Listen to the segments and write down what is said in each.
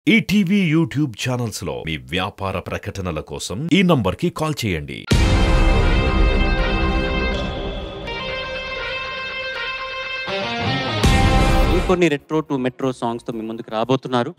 ETV YouTube channels లో మీ వ్యాపార ప్రకటనల కోసం ఈ నంబర్కి కాల్ చేయండి. ఇంకొన్ని రెట్రో టు మెట్రో సాంగ్స్ తో మీ ముందుకు రాబోతున్నారు.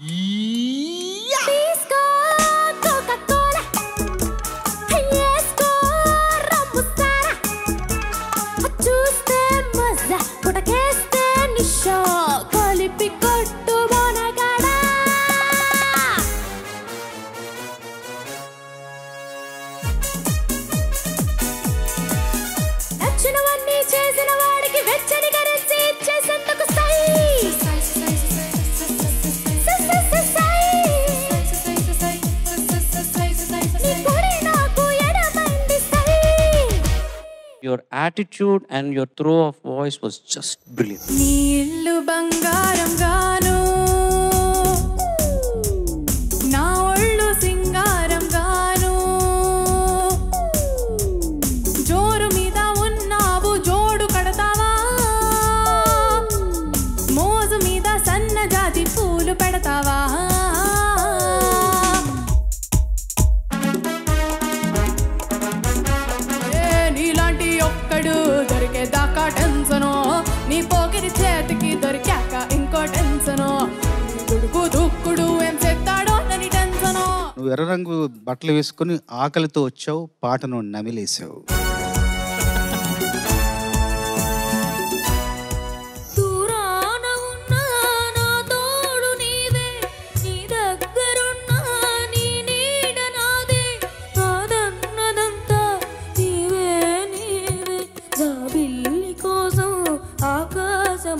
Your attitude and your throw of voice was just brilliant. నీళ్ళు బంగారం గాను నా ఒళ్ళు సింగారం గాను జోరు మీద ఉన్నావు జోడు కడతావా మోజు మీద సన్న జాతి పూలు పెడతావా దొరికేదాకా టెన్షను నీ పోకిరి చేతికి దొరికాక ఇంకో టెన్షను దుడుకు దుక్కుడు ఏం చెప్తాడో నని టెన్షను. నువ్వు ఎర్ర రంగు బట్టలు వేసుకుని ఆకలితో వచ్చావు, పాటను నమిలేసావు.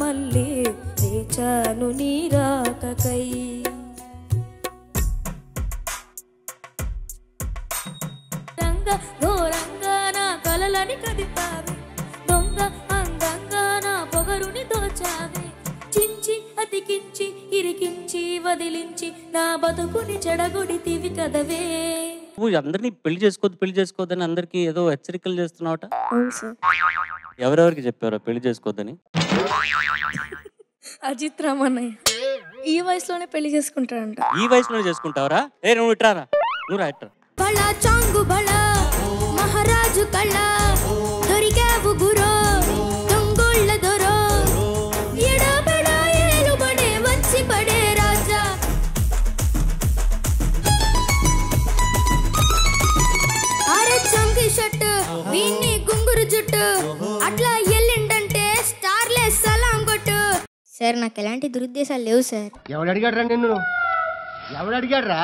మళ్ళీ రేచాను నీరాకకై రంగ ఘోరంగా నా కలలని కదిపావే దొంగ అందంగా నా పొగరుని దోచావే చించి అతికించి ఇరికించి వదిలించి నా బతుకుని చెడగొడితివి కదవే. నువ్వు అందరినీ పెళ్లి చేసుకోవద్దని అందరికి ఏదో హెచ్చరికలు చేస్తున్నావట. ఎవరెవరికి చెప్పారో పెళ్లి చేసుకోవద్దని? అజిత్ రామన్నయ్య ఈ వయసులోనే పెళ్లి చేసుకుంటాడంట. ఈ వయసులోనే చేసుకుంటావరా? ఏ నువ్వు ఇట్రారా, నువ్వు రా ఇట్రా. బళా చాంగు బళా మహారాజు కళ్ళ దొరికావు గురో దొంగోళ్ళ దొరో ఎడబడ ఏలుబడే వచ్చి పడే రాజా. అరే చంకి షర్ట్ వీన్ని గుంగురు జుట్టు అట్లా ఎల్లిండంటే స్టార్లే సలాం కొట్టు. సార్ నాకు ఎలాంటి దురుద్దేశాలు లేవు సార్. ఎవడు అడిగాడ్రా నిన్ను? ఎవడు అడిగాడ్రా?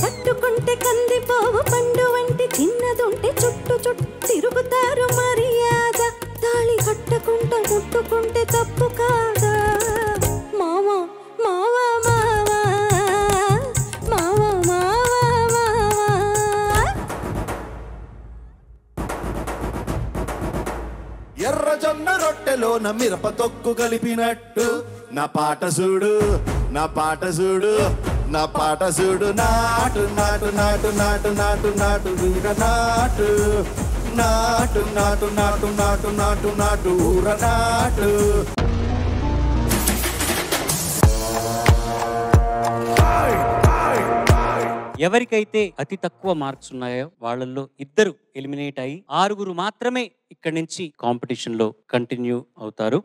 పట్టుకుంటే కంది పోవు పండు వంటి చిన్నదుంటే చుట్టు చుట్టు తిరుగుతారు మర్యాద తాళి కట్టకుంట ముట్టుకుంటే తప్పు కాదా మావా మావా మావా మావా మావా మావా. ఎర్ర జొన్న రొట్టెలోన మిరప తొక్కు కలిపినట్టు నా పాట చూడు నా పాట చూడు నా పాట చూడు నాటు నాటు నాటు నాటు నాటు నాటు వీర నాటు నాటు నాటు నాటు నాటు నాటు నాటు ఊర నాటు. ఎవరికైతే అతి తక్కువ మార్క్స్ ఉన్నాయో వాళ్ళల్లో ఇద్దరు ఎలిమినేట్ అయ్యి 6 మాత్రమే ఇక్కడి నుంచి కాంపిటీషన్ లో కంటిన్యూ అవుతారు.